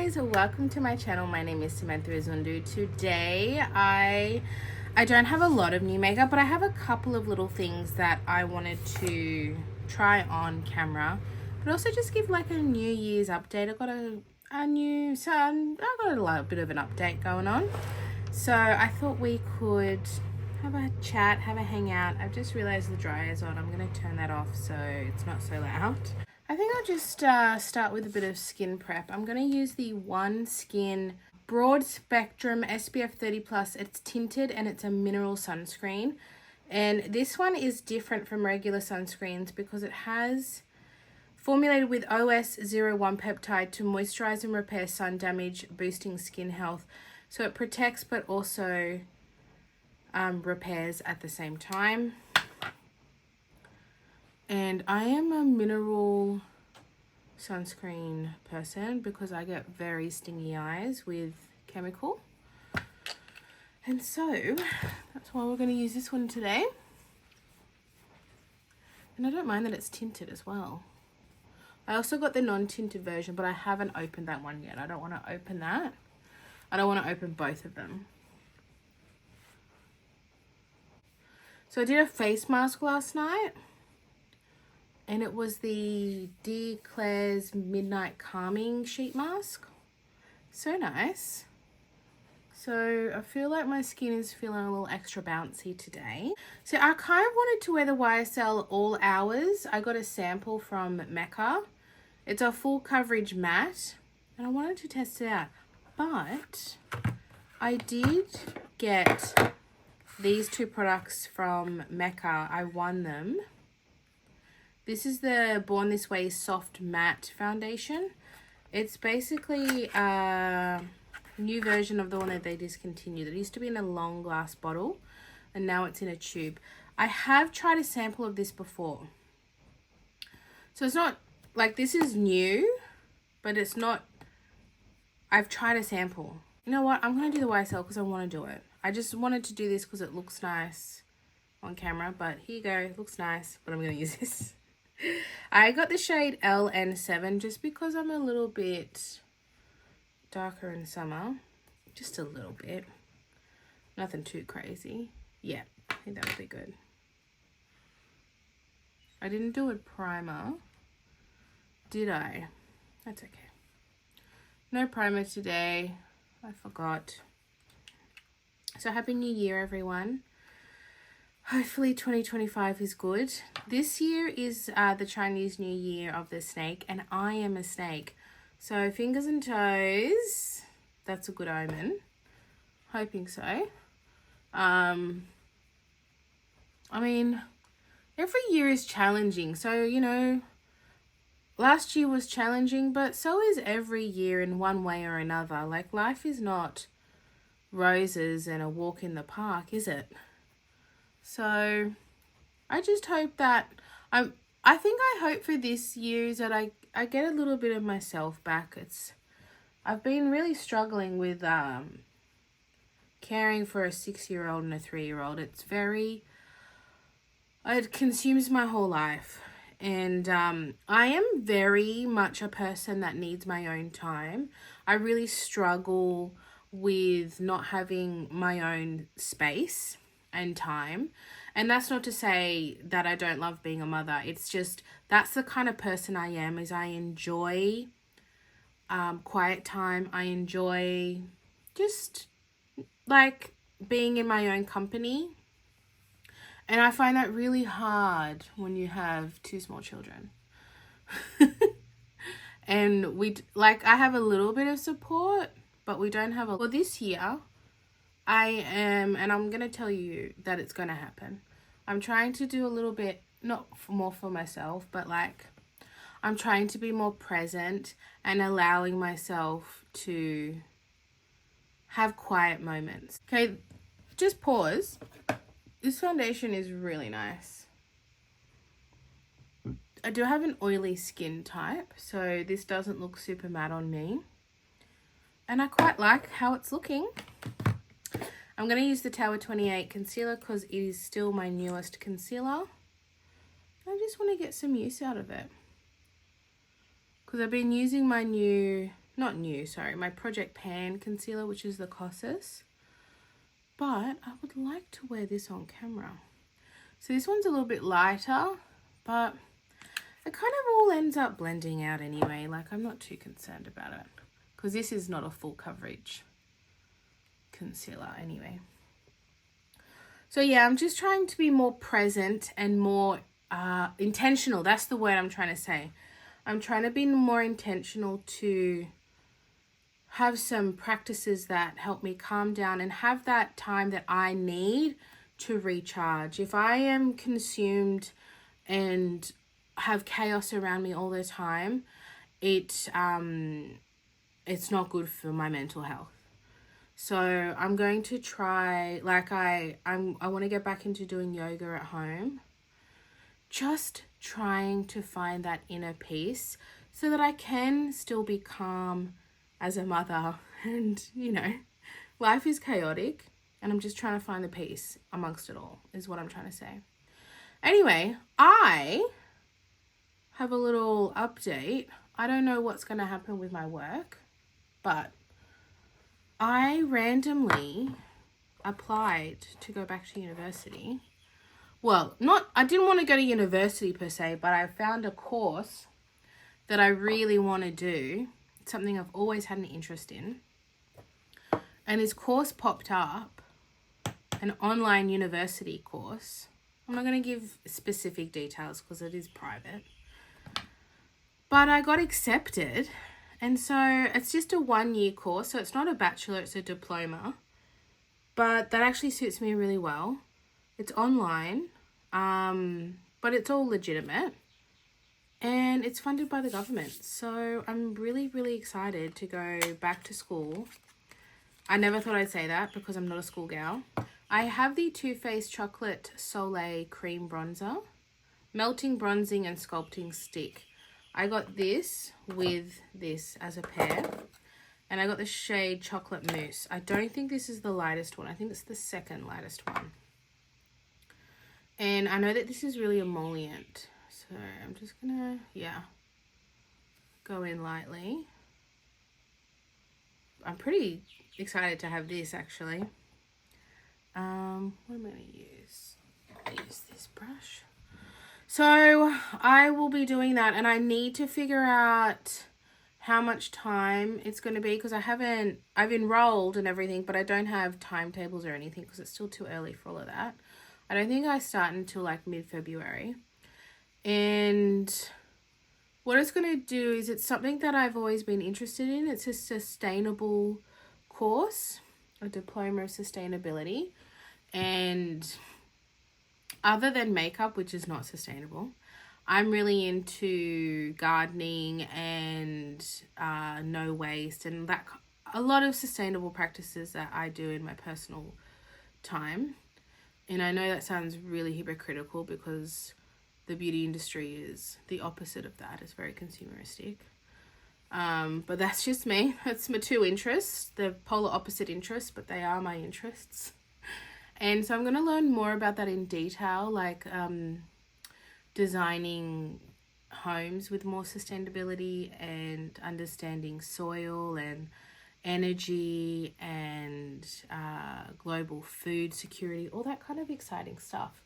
guys, welcome to my channel. My name is Samantha Izundu. Today I don't have a lot of new makeup, but I have a couple of little things that I wanted to try on camera, but also just give like a New Year's update. I got a little bit of an update going on, so I thought we could have a chat, have a hangout. I've just realized the dryer's on. I'm going to turn that off so it's not so loud. I think I'll just start with a bit of skin prep. I'm going to use the One Skin Broad Spectrum SPF 30 Plus. It's tinted and it's a mineral sunscreen. And this one is different from regular sunscreens because it has formulated with OS01 peptide to moisturize and repair sun damage, boosting skin health. So it protects but also repairs at the same time. And I am a mineral sunscreen person because I get very stingy eyes with chemical. And so that's why we're going to use this one today. And I don't mind that it's tinted as well. I also got the non-tinted version, but I haven't opened that one yet. I don't want to open that. I don't want to open both of them. So I did a face mask last night. And it was the Dear Claire's Midnight Calming Sheet Mask. So nice. So I feel like my skin is feeling a little extra bouncy today. So I kind of wanted to wear the YSL All Hours. I got a sample from Mecca. It's a full coverage matte. And I wanted to test it out. But I did get these two products from Mecca. I won them. This is the Born This Way Soft Matte Foundation. It's basically a new version of the one that they discontinued. It used to be in a long glass bottle and now it's in a tube. I have tried a sample of this before. So it's not like this is new, but it's not, I've tried a sample. You know what? I'm going to do the YSL because I want to do it. I just wanted to do this because it looks nice on camera, but here you go. It looks nice, but I'm going to use this. I got the shade LN7 just because I'm a little bit darker in summer. Just a little bit. Nothing too crazy. Yeah, I think that would be good. I didn't do a primer, did I? That's okay. No primer today. I forgot. So Happy New Year, everyone. Hopefully 2025 is good. This year is the Chinese New Year of the snake, and I am a snake. So fingers and toes, that's a good omen. Hoping so. I mean, every year is challenging. So, you know, last year was challenging, but so is every year in one way or another. Like, life is not roses and a walk in the park, is it? So I just hope that I hope for this year is that I get a little bit of myself back. I've been really struggling with caring for a 6-year-old and a 3-year-old. It consumes my whole life. And I am very much a person that needs my own time. I really struggle with not having my own space and time. And that's not to say that I don't love being a mother. It's just that's the kind of person I am. Is I enjoy quiet time. I enjoy just like being in my own company. And I find that really hard when you have 2 small children. And I have a little bit of support, but we don't have well, this year and I'm going to tell you that it's going to happen. I'm trying to do a little bit, more for myself, but like I'm trying to be more present and allowing myself to have quiet moments. Okay, just pause. This foundation is really nice. I do have an oily skin type, so this doesn't look super matte on me. And I quite like how it's looking. I'm going to use the Tower 28 concealer because it is still my newest concealer. I just want to get some use out of it. Because I've been using my new not new, sorry, my Project Pan concealer, which is the Kosas. But I would like to wear this on camera. So this one's a little bit lighter, but it kind of all ends up blending out anyway. Like, I'm not too concerned about it because this is not a full coverage concealer anyway. So yeah, I'm just trying to be more present and more intentional. That's the word I'm trying to say. I'm trying to be more intentional to have some practices that help me calm down and have that time that I need to recharge. If I am consumed and have chaos around me all the time, it's not good for my mental health. So I'm going to try, like I want to get back into doing yoga at home. Just trying to find that inner peace so that I can still be calm as a mother. And, you know, life is chaotic and I'm just trying to find the peace amongst it all is what I'm trying to say. Anyway, I have a little update. I don't know what's going to happen with my work, but I randomly applied to go back to university. Well, I didn't want to go to university per se, but I found a course that I really want to do. It's something I've always had an interest in. And this course popped up, an online university course. I'm not going to give specific details because it is private. But I got accepted. And so it's just a 1-year course. So it's not a bachelor, it's a diploma. But that actually suits me really well. It's online, but it's all legitimate. And it's funded by the government. So I'm really, really excited to go back to school. I never thought I'd say that because I'm not a schoolgirl. I have the Too Faced Chocolate Soleil Cream Bronzer, Melting Bronzing and Sculpting Stick. I got this with this as a pair. And I got the shade Chocolate Mousse. I don't think this is the lightest one. I think it's the second lightest one. And I know that this is really emollient. So I'm just going to, go in lightly. I'm pretty excited to have this actually. What am I going to use? I'll use this brush. So I will be doing that and I need to figure out how much time it's going to be because I've enrolled and everything, but I don't have timetables or anything because it's still too early for all of that. I don't think I start until like mid-February. And what it's going to do is it's something that I've always been interested in. It's a sustainable course, a diploma of sustainability. And other than makeup, which is not sustainable, I'm really into gardening and no waste and that a lot of sustainable practices that I do in my personal time. And I know that sounds really hypocritical because the beauty industry is the opposite of that. It's very consumeristic. But that's just me. That's my two interests. They're polar opposite interests, but they are my interests. And so I'm going to learn more about that in detail, like designing homes with more sustainability and understanding soil and energy and global food security, all that kind of exciting stuff.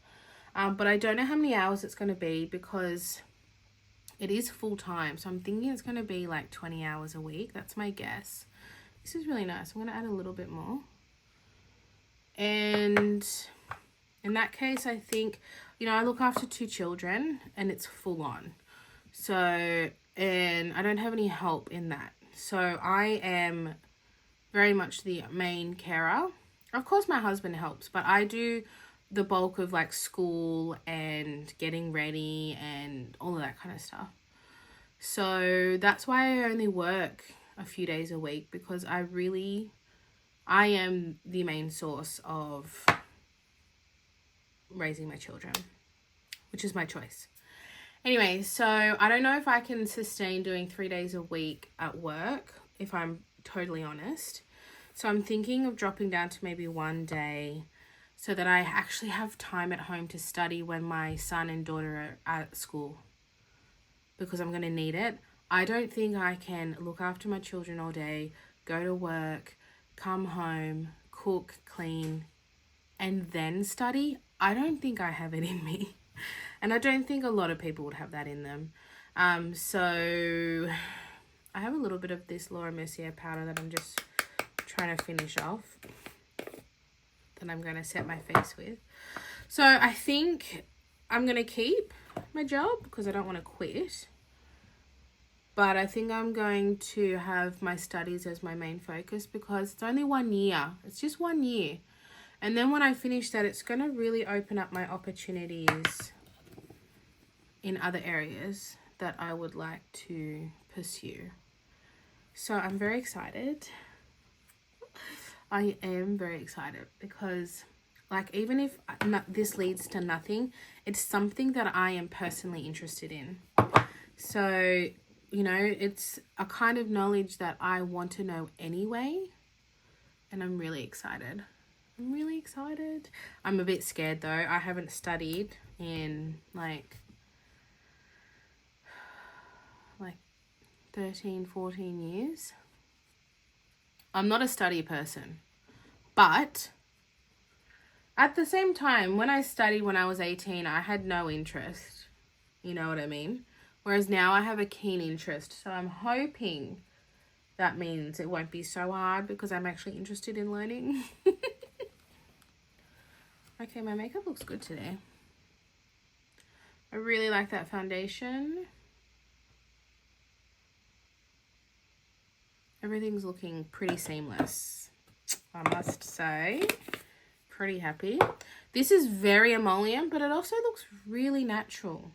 But I don't know how many hours it's going to be because it is full time. So I'm thinking it's going to be like 20 hours a week. That's my guess. This is really nice. I'm going to add a little bit more. And in that case, I think, I look after 2 children and it's full on. So, and I don't have any help in that. So I am very much the main carer. Of course, my husband helps, but I do the bulk of like school and getting ready and all of that kind of stuff. So that's why I only work a few days a week because I am the main source of raising my children, which is my choice. Anyway, so I don't know if I can sustain doing 3 days a week at work, if I'm totally honest. So I'm thinking of dropping down to maybe 1 day so that I actually have time at home to study when my son and daughter are at school because I'm going to need it. I don't think I can look after my children all day, go to work, come home, cook, clean, and then study. I don't think I have it in me. And I don't think a lot of people would have that in them. So I have a little bit of this Laura Mercier powder that I'm just trying to finish off. That I'm going to set my face with. So I think I'm going to keep my job because I don't want to quit. But I think I'm going to have my studies as my main focus because it's only 1 year. It's just 1 year. And then when I finish that, it's going to really open up my opportunities in other areas that I would like to pursue. So I'm very excited. I am very excited because, like, even if this leads to nothing, it's something that I am personally interested in. So, you know, it's a kind of knowledge that I want to know anyway. And I'm really excited. I'm really excited. I'm a bit scared though. I haven't studied in like 13, 14 years. I'm not a study person, but at the same time, when I studied when I was 18, I had no interest. You know what I mean? Whereas now I have a keen interest. So I'm hoping that means it won't be so hard because I'm actually interested in learning. Okay, my makeup looks good today. I really like that foundation. Everything's looking pretty seamless, I must say. Pretty happy. This is very emollient, but it also looks really natural.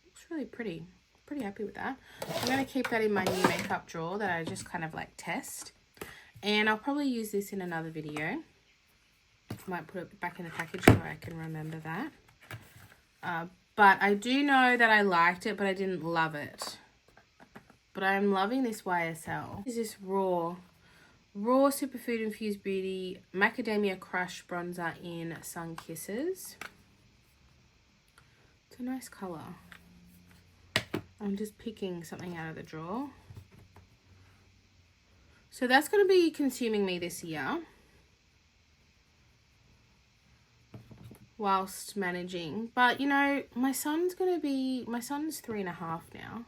Looks really pretty. Pretty happy with that. I'm going to keep that in my new makeup drawer that I just kind of like test. And I'll probably use this in another video. Might put it back in the package so I can remember that. But I do know that I liked it, but I didn't love it. But I'm loving this YSL. This is this Raw Superfood Infused Beauty Macadamia Crush Bronzer in Sun Kisses. It's a nice colour. I'm just picking something out of the drawer. So that's going to be consuming me this year. Whilst managing. But, you know, my son's 3.5 now.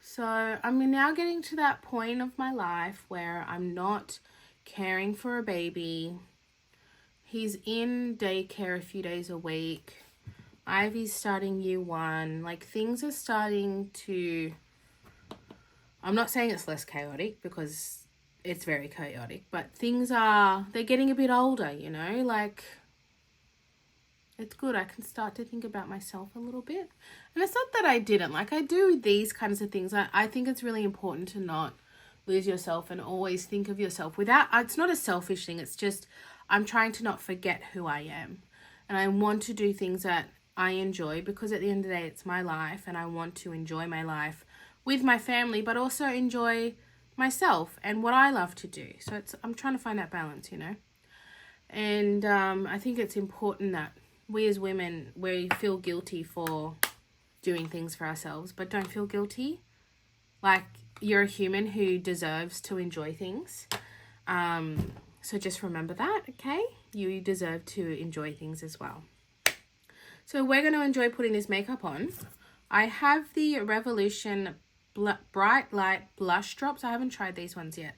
So I'm now getting to that point of my life where I'm not caring for a baby. He's in daycare a few days a week. Ivy's starting year 1. Like, things are starting to... I'm not saying it's less chaotic because it's very chaotic. But they're getting a bit older, you know? Like... It's good. I can start to think about myself a little bit. And it's not that I didn't. Like, I do these kinds of things. I think it's really important to not lose yourself and always think of yourself without... It's not a selfish thing. It's just I'm trying to not forget who I am. And I want to do things that I enjoy because at the end of the day, it's my life. And I want to enjoy my life with my family, but also enjoy myself and what I love to do. So I'm trying to find that balance, you know. And I think it's important that we as women, we feel guilty for doing things for ourselves, but don't feel guilty. Like, you're a human who deserves to enjoy things. So just remember that, okay? You deserve to enjoy things as well. So we're going to enjoy putting this makeup on. I have the Revolution Bright Light Blush Drops. I haven't tried these ones yet.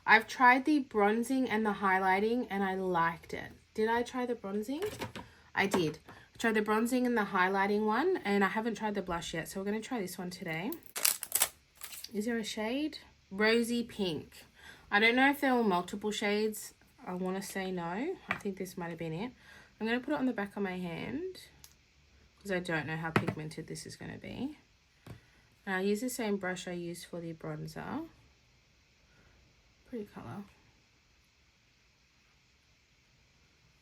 I've tried the bronzing and the highlighting, and I liked it. Did I try the bronzing? I did. I tried the bronzing and the highlighting one, and I haven't tried the blush yet, so we're going to try this one today. Is there a shade? Rosy Pink. I don't know if there were multiple shades. I want to say no. I think this might have been it. I'm going to put it on the back of my hand because I don't know how pigmented this is going to be. And I'll use the same brush I used for the bronzer. Pretty colour.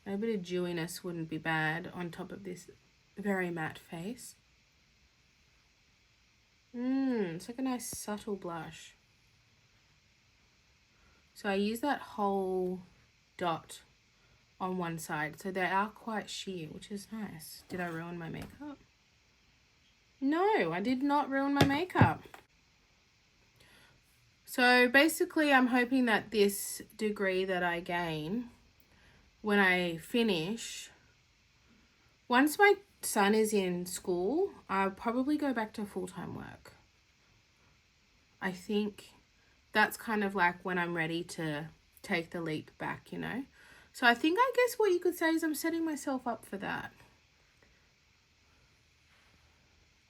A bit of dewiness wouldn't be bad on top of this very matte face. It's like a nice subtle blush. So I use that whole dot on one side. So they are quite sheer, which is nice. Did I ruin my makeup? No, I did not ruin my makeup. So basically I'm hoping that this degree that I gain when I finish, once my son is in school, I'll probably go back to full-time work. I think that's kind of like when I'm ready to take the leap back, you know. So I guess what you could say is I'm setting myself up for that.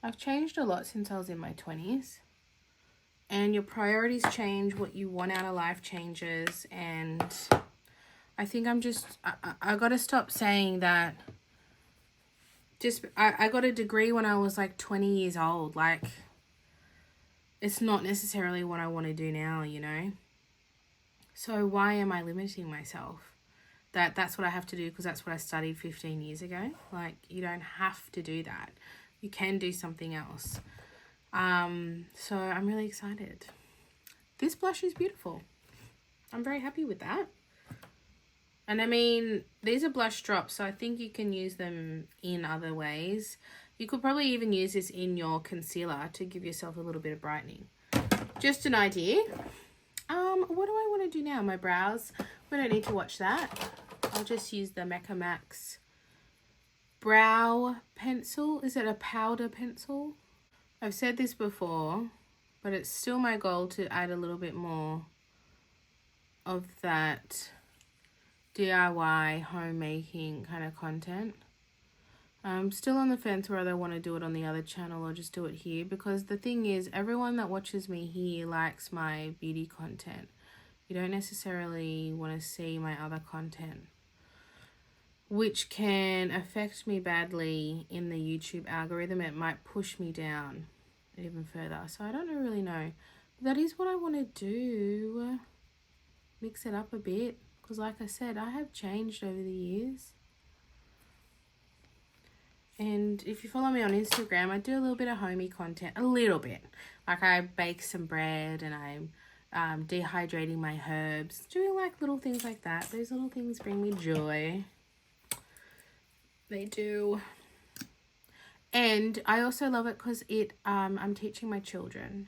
I've changed a lot since I was in my 20s. And your priorities change, what you want out of life changes. And I think I got to stop saying that I got a degree when I was like 20 years old. Like, it's not necessarily what I want to do now, you know. So why am I limiting myself? That's what I have to do because that's what I studied 15 years ago. Like, you don't have to do that. You can do something else. So I'm really excited. This blush is beautiful. I'm very happy with that. And I mean, these are blush drops, so I think you can use them in other ways. You could probably even use this in your concealer to give yourself a little bit of brightening. Just an idea. What do I want to do now? My brows. We don't need to watch that. I'll just use the Mecca Max brow pencil. Is it a powder pencil? I've said this before, but it's still my goal to add a little bit more of that DIY homemaking kind of content. I'm still on the fence whether I want to do it on the other channel or just do it here, because the thing is, everyone that watches me here likes my beauty content. You don't necessarily want to see my other content, which can affect me badly in the YouTube algorithm. It might push me down even further. So I don't really know. That is what I want to do. Mix it up a bit. Because like I said, I have changed over the years. And if you follow me on Instagram, I do a little bit of homey content. A little bit. Like I bake some bread and I'm dehydrating my herbs. Doing like little things like that. Those little things bring me joy. They do. And I also love it because I'm teaching my children.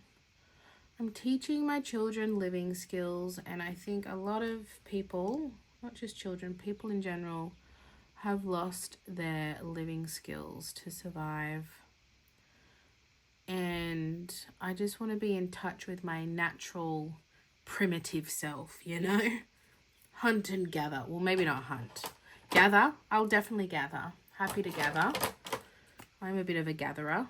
I'm teaching my children living skills, and I think a lot of people, not just children, people in general, have lost their living skills to survive. And I just want to be in touch with my natural, primitive self, you know? Hunt and gather. Well, maybe not hunt. Gather. I'll definitely gather. Happy to gather. I'm a bit of a gatherer.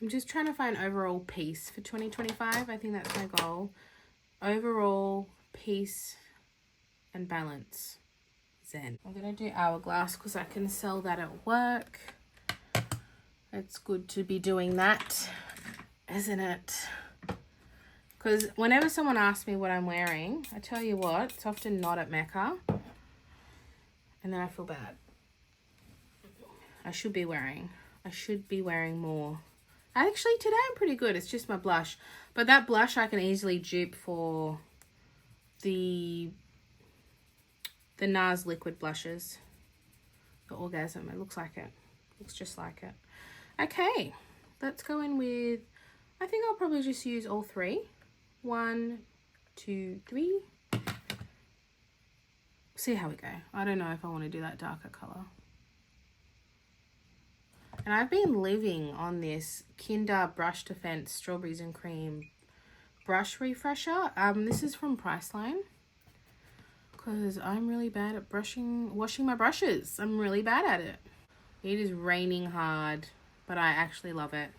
I'm just trying to find overall peace for 2025. I think that's my goal. Overall peace and balance. Zen. I'm going to do Hourglass because I can sell that at work. It's good to be doing that, isn't it? Because whenever someone asks me what I'm wearing, I tell you what, it's often not at Mecca. And then I feel bad. I should be wearing more. Actually, today I'm pretty good. It's just my blush. But that blush I can easily dupe for the NARS liquid blushes. The Orgasm. It looks like it. Looks just like it. Okay. Let's go in with... I think I'll probably just use all three. 1, 2, 3. See how we go. I don't know if I want to do that darker colour. And I've been living on this Kinder Brush Defense Strawberries and Cream Brush Refresher. This is from Priceline. Because I'm really bad at washing my brushes. I'm really bad at it. It is raining hard, but I actually love it.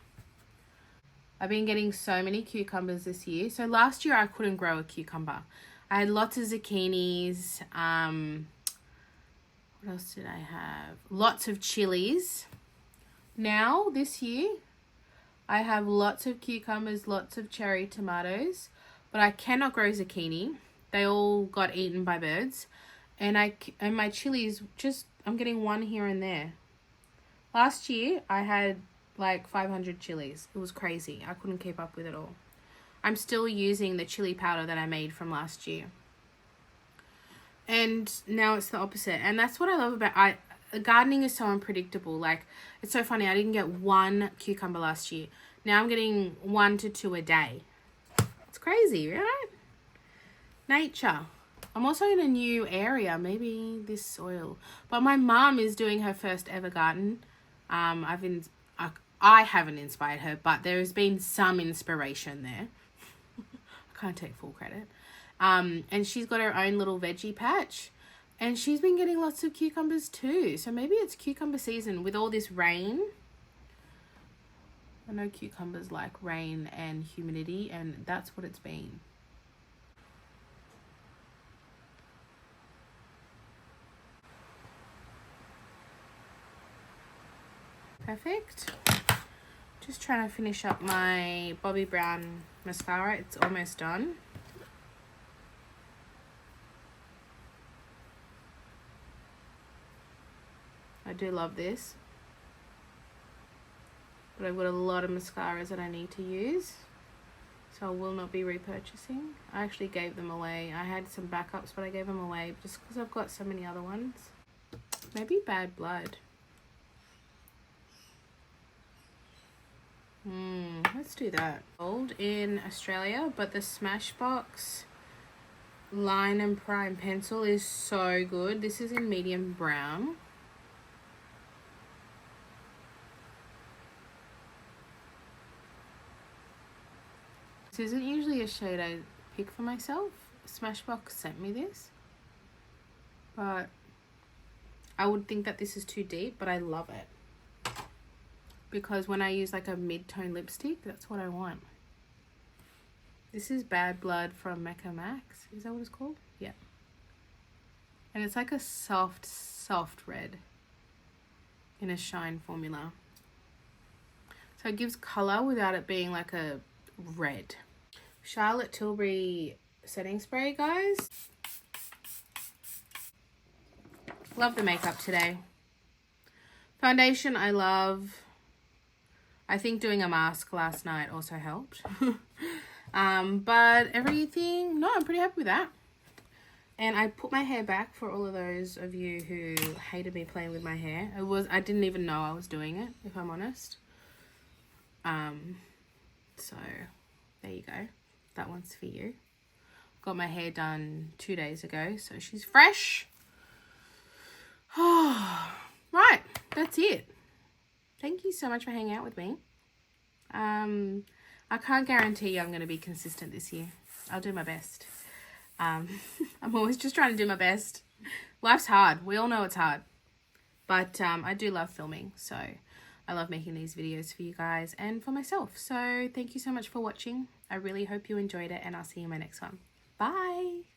I've been getting so many cucumbers this year. So last year I couldn't grow a cucumber. I had lots of zucchinis. What else did I have? Lots of chilies. Now, this year, I have lots of cucumbers, lots of cherry tomatoes, but I cannot grow zucchini. They all got eaten by birds. And my chilies, I'm getting one here and there. Last year, I had like 500 chilies. It was crazy. I couldn't keep up with it all. I'm still using the chili powder that I made from last year. And now it's the opposite. And that's what I love about gardening is so unpredictable. Like, it's so funny. I didn't get one cucumber last year. Now I'm getting 1 to 2 a day. It's crazy, right? Nature. I'm also in a new area. Maybe this soil. But my mum is doing her first ever garden. I haven't inspired her, but there has been some inspiration there. I can't take full credit. And she's got her own little veggie patch. And she's been getting lots of cucumbers too. So maybe it's cucumber season with all this rain. I know cucumbers like rain and humidity, and that's what it's been. Perfect. Just trying to finish up my Bobbi Brown mascara. It's almost done. I do love this. But I've got a lot of mascaras that I need to use. So I will not be repurchasing. I actually gave them away. I had some backups, but I gave them away just because I've got so many other ones. Maybe Bad Blood. Let's do that. Old in Australia, but the Smashbox Line and Prime pencil is so good. This is in medium brown. This isn't usually a shade I pick for myself. Smashbox sent me this, but I would think that this is too deep, but I love it. Because when I use like a mid-tone lipstick, that's what I want. This is Bad Blood from Mecca Max. Is that what it's called? Yeah. And it's like a soft, soft red in a shine formula. So it gives colour without it being like a red. Charlotte Tilbury setting spray, guys. Love the makeup today. Foundation, I love. I think doing a mask last night also helped. But everything, no, I'm pretty happy with that. And I put my hair back for all of those of you who hated me playing with my hair. I didn't even know I was doing it, if I'm honest. So there you go. That one's for you. Got my hair done 2 days ago, so she's fresh. Right, that's it. Thank you so much for hanging out with me. I can't guarantee I'm going to be consistent this year. I'll do my best. I'm always just trying to do my best. Life's hard. We all know it's hard. But I do love filming. So I love making these videos for you guys and for myself. So thank you so much for watching. I really hope you enjoyed it, and I'll see you in my next one. Bye.